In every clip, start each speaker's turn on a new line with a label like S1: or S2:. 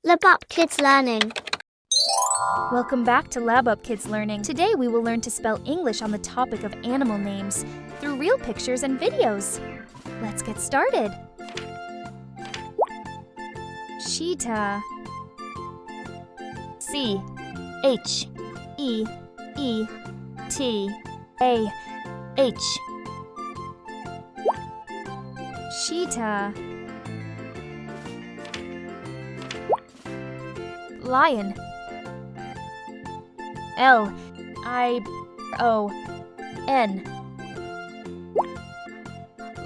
S1: Labup Kids Learning.
S2: Welcome back to Labup Kids Learning. Today we will learn to spell English on the topic of animal names through real pictures and videos. Let's get started. Cheetah. C-H-E-E-T-A-H. Cheetah. Lion. L-I-O-N.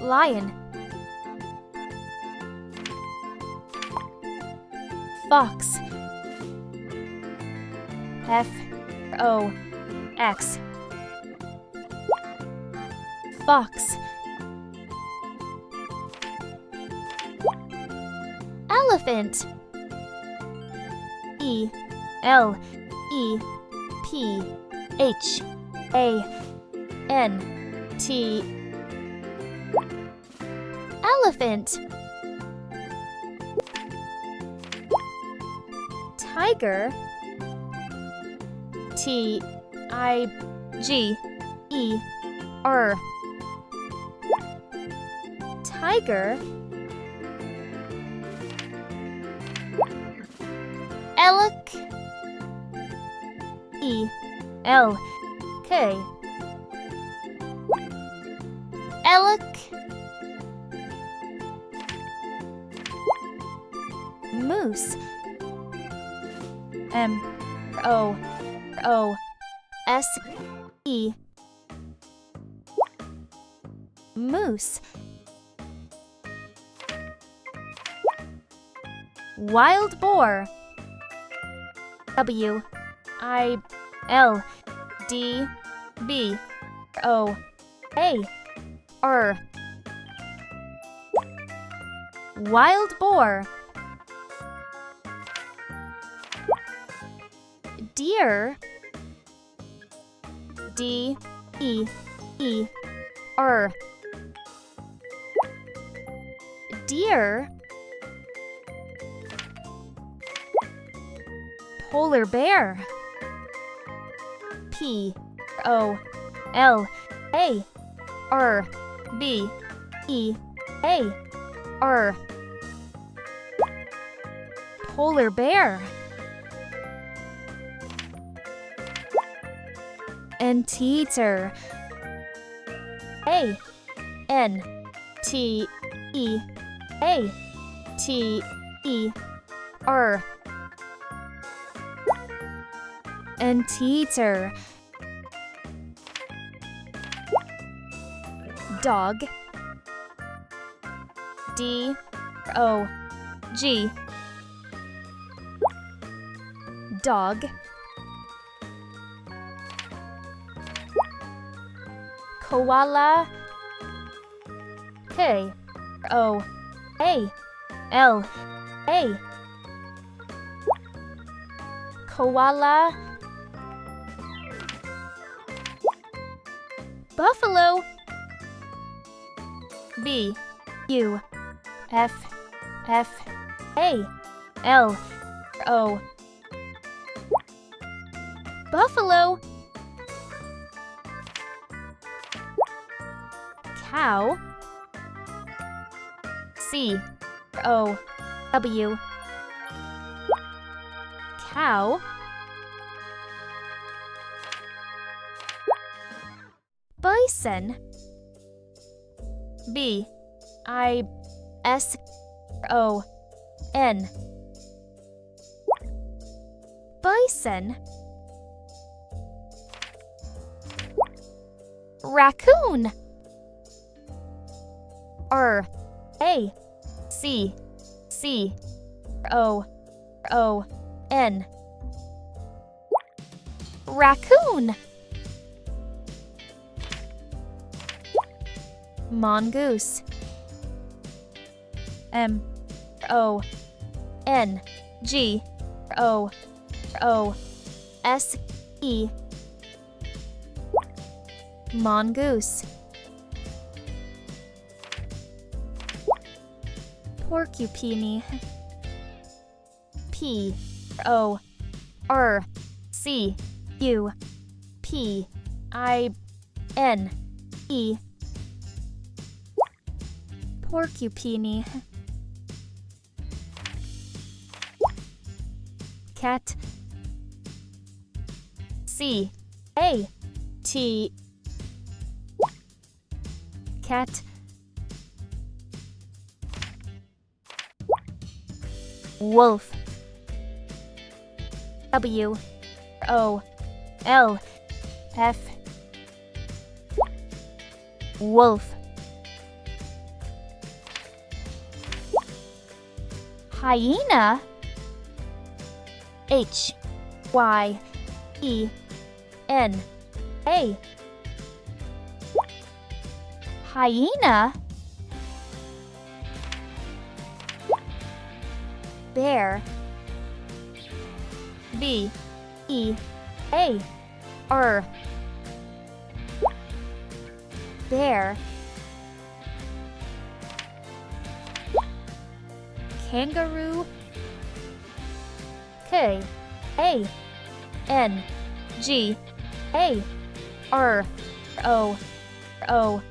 S2: Lion. Fox. F-O-X. Fox. Elephant. E-L-E-P-H-A-N-T. Elephant. Tiger. T-I-G-E-R. Tiger. Elk. E-L-K. Elk. Moose. M-O-O-S-E. Moose. Wild boar. W-I-L-D-B-O-A-R. Wild boar. Deer. D-E-E-R. Deer. Polar bear. P-O-L-A-R-B-E-A-R. Polar bear. Anteater. A-N-T-E-A-T-E-R. Anteater. Dog. D-O-G. Dog. Koala. K-O-A-L-A. Koala. Buffalo. B-U-F-F-A-L-O. Buffalo. Cow. C-O-W. Cow. Bison. B-I-S-O-N. Bison. Raccoon. R-A-C-C-O-O-N. Raccoon. Mongoose. M-O-N-G-O-O-S-E. Mongoose. Porcupine. P O R C U P I N E. Porcupine. Cat. C A T. Cat. Wolf. W O L F. Wolf. Hyena. H Y E N A. Hyena. Bear. B E A R. Bear. Kangaroo. K A N G A R O O.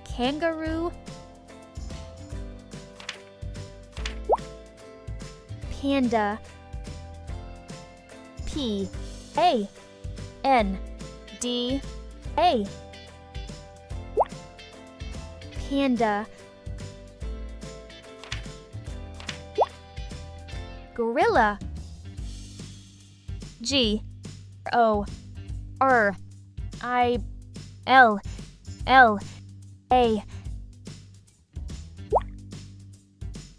S2: Kangaroo. Panda. P A N D A. Panda. Gorilla. G O R I L L A.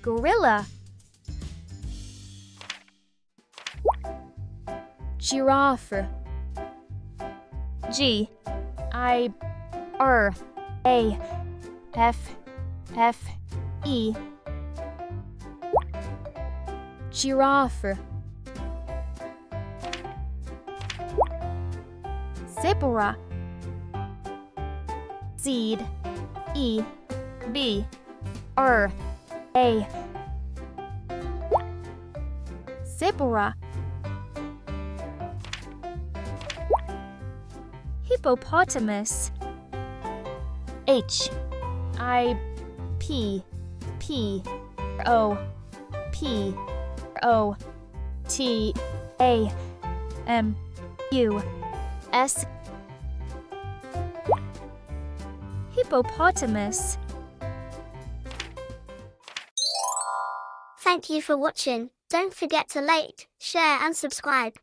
S2: Gorilla. Giraffe. G I R A F F E. Giraffe. Zebra. Seed. E B R A. Zebra. Hippopotamus. H I P P O P O T A M U S. Hippopotamus.
S1: Thank you for watching. Don't forget to like, share and subscribe.